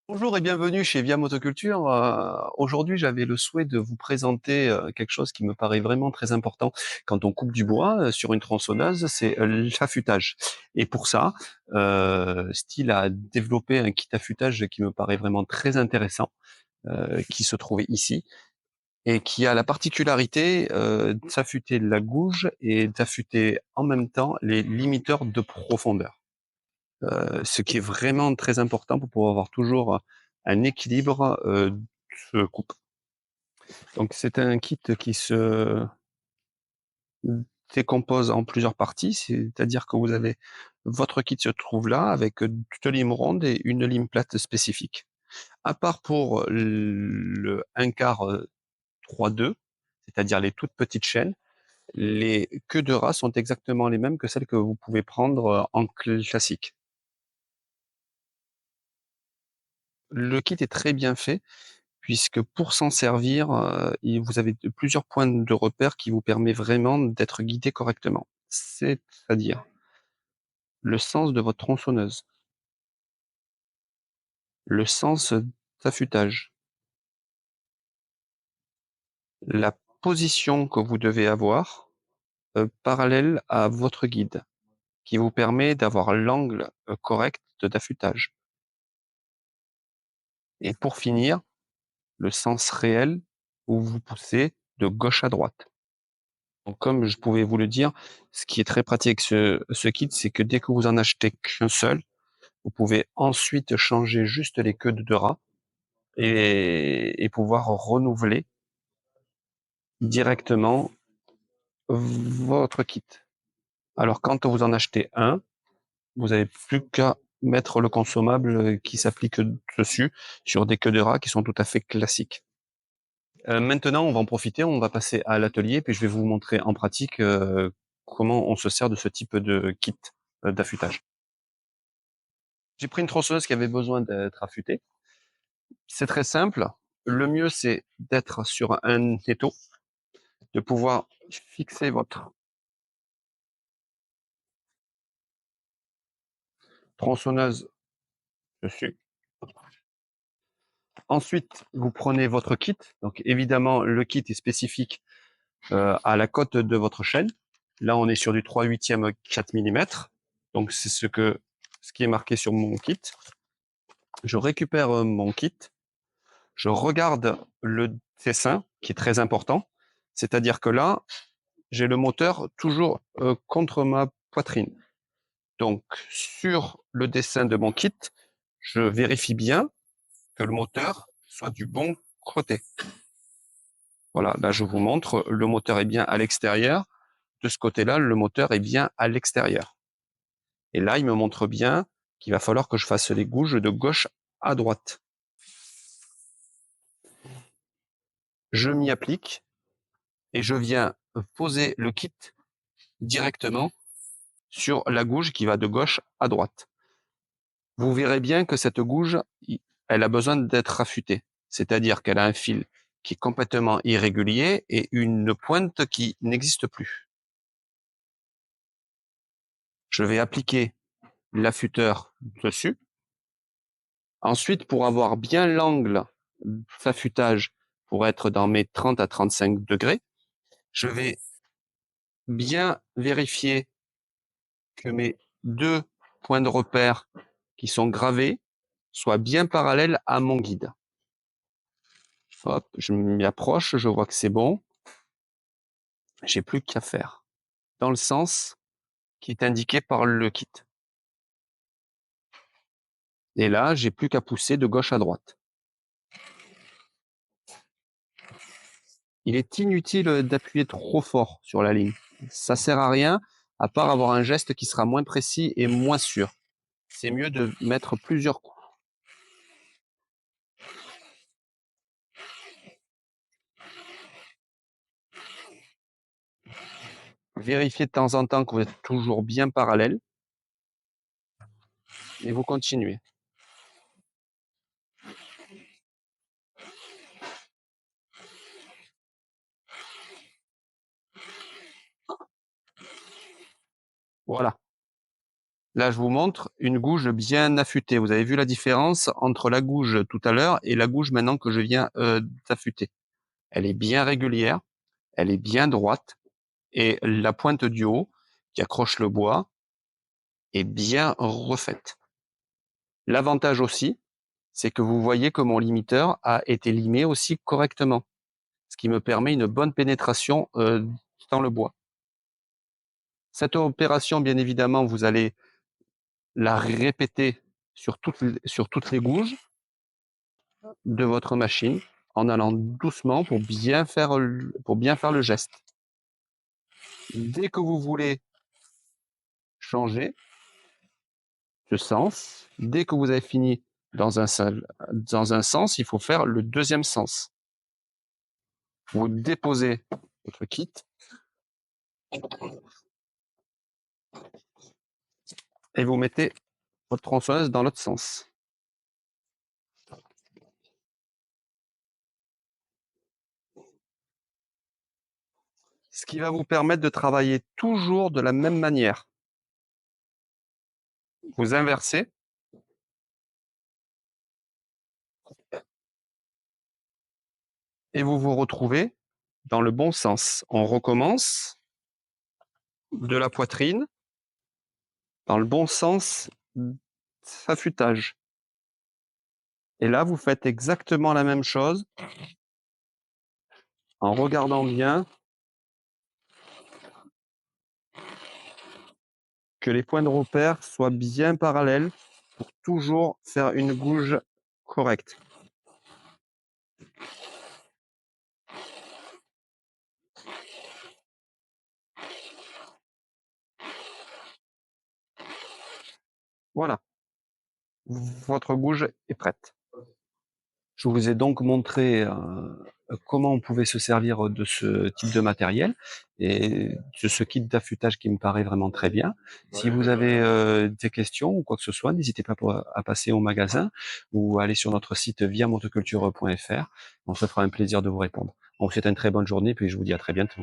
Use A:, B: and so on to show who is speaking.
A: Bonjour et bienvenue chez Via Motoculture. Aujourd'hui, j'avais le souhait de vous présenter quelque chose qui me paraît vraiment très important quand on coupe du bois sur une tronçonneuse, c'est l'affûtage. Et pour ça, Steel a développé un kit affûtage qui me paraît vraiment très intéressant, qui se trouvait ici et qui a la particularité d'affûter la gouge et d'affûter en même temps les limiteurs de profondeur. Ce qui est vraiment très important pour pouvoir avoir toujours un équilibre de coupe. Donc c'est un kit qui se décompose en plusieurs parties, c'est-à-dire que vous avez votre kit se trouve là avec deux limes rondes et une lime plate spécifique. À part pour le 1/4 3/2, c'est-à-dire les toutes petites chaînes, les queues de ras sont exactement les mêmes que celles que vous pouvez prendre en classique. Le kit est très bien fait puisque pour s'en servir, vous avez plusieurs points de repère qui vous permet vraiment d'être guidé correctement. C'est-à-dire le sens de votre tronçonneuse, le sens d'affûtage, la position que vous devez avoir parallèle à votre guide, qui vous permet d'avoir l'angle correct d'affûtage. Et pour finir, le sens réel où vous poussez de gauche à droite. Donc, comme je pouvais vous le dire, ce qui est très pratique avec ce kit, c'est que dès que vous en achetez qu'un seul, vous pouvez ensuite changer juste les queues de ras et pouvoir renouveler directement votre kit. Alors, quand vous en achetez un, vous n'avez plus qu'à mettre le consommable qui s'applique dessus sur des queues de ras qui sont tout à fait classiques. Maintenant, on va en profiter, on va passer à l'atelier, puis je vais vous montrer en pratique comment on se sert de ce type de kit d'affûtage. J'ai pris une tronçonneuse qui avait besoin d'être affûtée. C'est très simple. Le mieux, c'est d'être sur un étau, de pouvoir fixer votre tronçonneuse dessus. Ensuite, vous prenez votre kit. Donc, évidemment, le kit est spécifique à la cote de votre chaîne. Là, on est sur du 3/8 4 mm. Donc, c'est ce qui est marqué sur mon kit. Je récupère mon kit. Je regarde le dessin, qui est très important. C'est-à-dire que là, j'ai le moteur toujours contre ma poitrine. Donc, sur le dessin de mon kit, je vérifie bien que le moteur soit du bon côté. Voilà, là, je vous montre, le moteur est bien à l'extérieur. De ce côté-là, le moteur est bien à l'extérieur. Et là, il me montre bien qu'il va falloir que je fasse les gouges de gauche à droite. Je m'y applique et je viens poser le kit directement sur la gouge qui va de gauche à droite. Vous verrez bien que cette gouge, elle a besoin d'être affûtée. C'est-à-dire qu'elle a un fil qui est complètement irrégulier et une pointe qui n'existe plus. Je vais appliquer l'affûteur dessus. Ensuite, pour avoir bien l'angle d'affûtage pour être dans mes 30 à 35 degrés, je vais bien vérifier que mes deux points de repère qui sont gravés soient bien parallèles à mon guide. Hop, je m'y approche, je vois que c'est bon. J'ai plus qu'à faire dans le sens qui est indiqué par le kit. Et là, j'ai plus qu'à pousser de gauche à droite. Il est inutile d'appuyer trop fort sur la ligne. Ça sert à rien, à part avoir un geste qui sera moins précis et moins sûr. C'est mieux de mettre plusieurs coups. Vérifiez de temps en temps que vous êtes toujours bien parallèle et vous continuez. Voilà. Là, je vous montre une gouge bien affûtée. Vous avez vu la différence entre la gouge tout à l'heure et la gouge maintenant que je viens d'affûter. Elle est bien régulière, elle est bien droite et la pointe du haut qui accroche le bois est bien refaite. L'avantage aussi, c'est que vous voyez que mon limiteur a été limé aussi correctement, ce qui me permet une bonne pénétration dans le bois. Cette opération, bien évidemment, vous allez la répéter sur toutes les gouges de votre machine en allant doucement pour bien faire le geste. Dès que vous voulez changer de sens, dès que vous avez fini dans un sens, il faut faire le deuxième sens. Vous déposez votre kit et vous mettez votre tronçonneuse dans l'autre sens. Ce qui va vous permettre de travailler toujours de la même manière. Vous inversez et vous vous retrouvez dans le bon sens. On recommence de la poitrine dans le bon sens d'affûtage. Et là, vous faites exactement la même chose en regardant bien que les points de repère soient bien parallèles pour toujours faire une gouge correcte. Voilà, votre gouge est prête. Je vous ai donc montré comment on pouvait se servir de ce type de matériel et de ce kit d'affûtage qui me paraît vraiment très bien. Si vous avez des questions ou quoi que ce soit, n'hésitez pas à passer au magasin ou à aller sur notre site viamotoculture.fr. On se fera un plaisir de vous répondre. On vous souhaite une très bonne journée puis je vous dis à très bientôt.